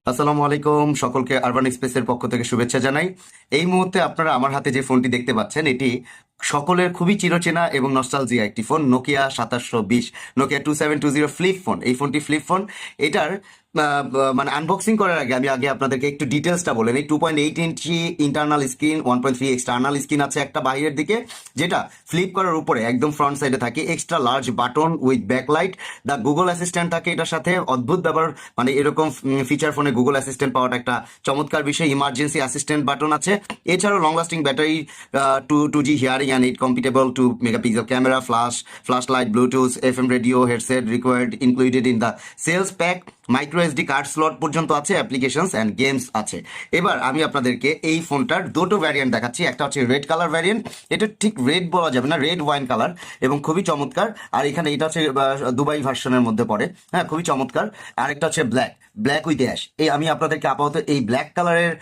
আসসালামু আলাইকুম, সকলকে আরবান এক্সপ্রেসের পক্ষ থেকে শুভেচ্ছা জানাই। এই মুহূর্তে আপনারা আমার হাতে যে ফোনটি দেখতে পাচ্ছেন, এটি সকলের খুবই চিরচেনা এবং নস্টালজিয়া একটি phone, Nokia 2720, Nokia 2720 flip phone. এই ফোনটি ফ্লিপ ফোন। এটার মানে আনবক্সিং করার আগে আমি আপনাদেরকে একটু ডিটেলসটা বলে নিই। 2.8 ইঞ্চি ইন্টারনাল স্ক্রিন, 1.3 এক্সটার্নাল স্ক্রিন আছে একটা বাইরের দিকে, যেটা ফ্লিপ করার উপরে একদম ফ্রন্ট সাইডে থাকে extra large button with backlight. The Google assistant থাকে এটার সাথে, অদ্ভুত ব্যাপার। মানে এরকম ফিচার ফোনে গুগল অ্যাসিস্ট্যান্ট পাওয়াটা একটা চমৎকার বিষয়। ইমার্জেন্সি অ্যাসিস্ট্যান্ট বাটন আছে। এছাড়াও long lasting battery, two G hearing and it compatible 2 megapixel camera, flash light, bluetooth, FM radio, headset required included in the sales pack. Micro SD card slot পর্যন্ত আছে, applications and games আছে। এবার আমি আপনাদেরকে এই ফোনটার দুটো ভ্যারিয়েন্ট দেখাচ্ছি। একটা হচ্ছে রেড কালার ভ্যারিয়েন্ট, এটা ঠিক রেড বলা যাবে না, রেড ওয়াইন কালার, এবং খুবই চমৎকার। আর এখানে এটা হচ্ছে দুবাই ভার্সনের মধ্যে পড়ে, হ্যাঁ, খুবই চমৎকার। আরেকটা হচ্ছে ব্ল্যাক উইথ অ্যাশ। এই আমি আপনাদেরকে আপাতত এই ব্ল্যাক কালারের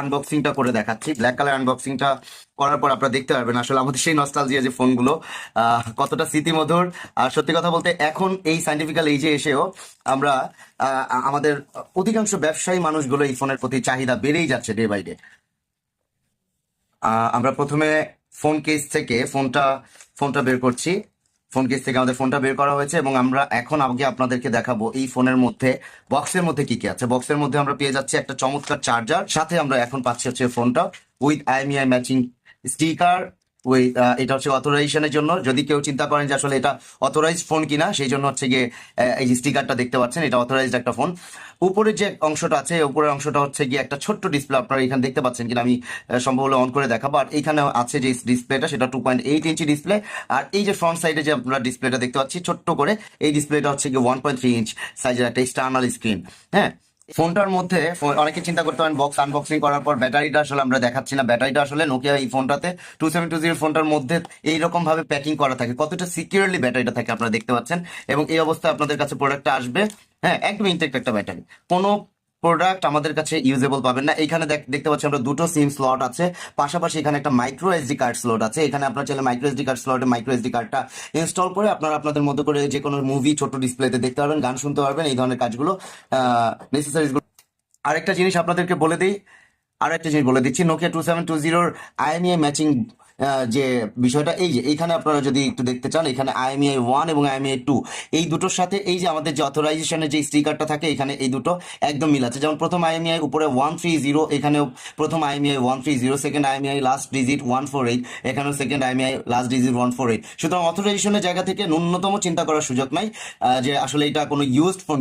আনবক্সিংটা করে দেখাচ্ছি। ব্ল্যাক কালার আনবক্সিংটা করার পর আপনারা দেখতে পারবেন আসলে আমাদের সেই নস্টালজিয়া যে ফোনগুলো কতটা স্মৃতিমধুর। আর সত্যি কথা বলতে এখন এই সাইন্টিফিক্যাল এইজে এসেও আমরা আমাদের অধিকাংশ ব্যবসায়ী মানুষগুলো এই ফোনের প্রতি চাহিদা বেড়েই যাচ্ছে ডে বাই ডে। আমরা প্রথমে ফোন কেস থেকে ফোনটা বের করছি। ফোন কেস থেকে আমাদের ফোনটা বের করা হয়েছে এবং আমরা এখন আগে আপনাদেরকে দেখাবো এই ফোনের মধ্যে বক্সের মধ্যে কি কি আছে। বক্সের মধ্যে আমরা পেয়ে যাচ্ছি একটা চমৎকার চার্জার, সাথে আমরা এখন পাচ্ছি হচ্ছে ফোনটা with IMEI matching sticker. With এটা হচ্ছে অথরাইজেশনের জন্য, যদি কেউ চিন্তা করেন যে আসলে এটা অথরাইজড ফোন কিনা, সেই জন্য হচ্ছে গিয়ে এই যে স্টিকারটা দেখতে পাচ্ছেন, এটা অথরাইজড একটা ফোন। উপরের যে অংশটা আছে, উপরের অংশটা হচ্ছে গিয়ে একটা ছোট্ট ডিসপ্লে, আপনারা এখানে দেখতে পাচ্ছেন কিনা আমি সম্ভব হলে অন করে দেখাবো। আর এখানে আছে যে ডিসপ্লেটা, সেটা 2.8 ইঞ্চি ডিসপ্লে। আর এই যে ফ্রন্ট সাইডে যে আপনারা ডিসপ্লেটা দেখতে পাচ্ছি ছোট্ট করে, এই ডিসপ্লেটা হচ্ছে গিয়ে 1.3 ইঞ্চ সাইজের একটা এক্সটার্নাল স্ক্রিন। হ্যাঁ, ফোনটার মধ্যে অনেকে চিন্তা করতে পারেন বক্স আনবক্সিং করার পর ব্যাটারিটা আসলে আমরা দেখাচ্ছি না। ব্যাটারিটা আসলে নোকিয়া এই ফোনটাতে 2720 ফোনটার মধ্যে এইরকম ভাবে প্যাকিং করা থাকে, কতটা সিকিউরলি ব্যাটারিটা থাকে আপনারা দেখতে পাচ্ছেন। এবং এই অবস্থায় আপনাদের কাছে প্রোডাক্টটা আসবে, হ্যাঁ, একদম ইনটেক্ট একটা ব্যাটারি। কোনো প্রোডাক্ট আমাদের কাছে ইউজেবল পাবেন না। এইখানে দেখতে পাচ্ছি আমরা দুটো সিম স্লট আছে, পাশাপাশি এখানে একটা মাইক্রো SD কার্ড স্লট আছে। এখানে আপনারা চাইলে মাইক্রো SD কার্ড স্লটে মাইক্রো SD কার্ডটা ইনস্টল করে আপনারা আপনাদের মতো করে যে কোনো মুভি ছোট ডিসপ্লেতে দেখতে পারবেন, গান শুনতে পারবেন, এই ধরনের কাজগুলো নেসেসারিজ। আরেকটা জিনিস আপনাদেরকে বলে দিই, আরেকটা জিনিস বলে দিচ্ছি, নোকিয়া 2720 IMEI ম্যাচিং যে বিষয়টা, এই যে এইখানে আপনারা যদি একটু দেখতে চান, এখানে IMEI 1 এবং IMEI 2 এই দুটোর সাথে এই যে আমাদের যে অথরাইজেশনের যে স্টিকারটা থাকে, এখানে এই দুটো একদম মিল আছে। যেমন প্রথম IMEI উপরে 130, এখানেও প্রথম IMEI 130, second IMEI last digit 148, এখানেও সেকেন্ড IMEI লাস্ট ডিজিট 148। সুতরাং অথরাইজেশনের জায়গা থেকে ন্যূনতম চিন্তা করার সুযোগ নাই যে আসলে এটা কোনো ইউজড ফোন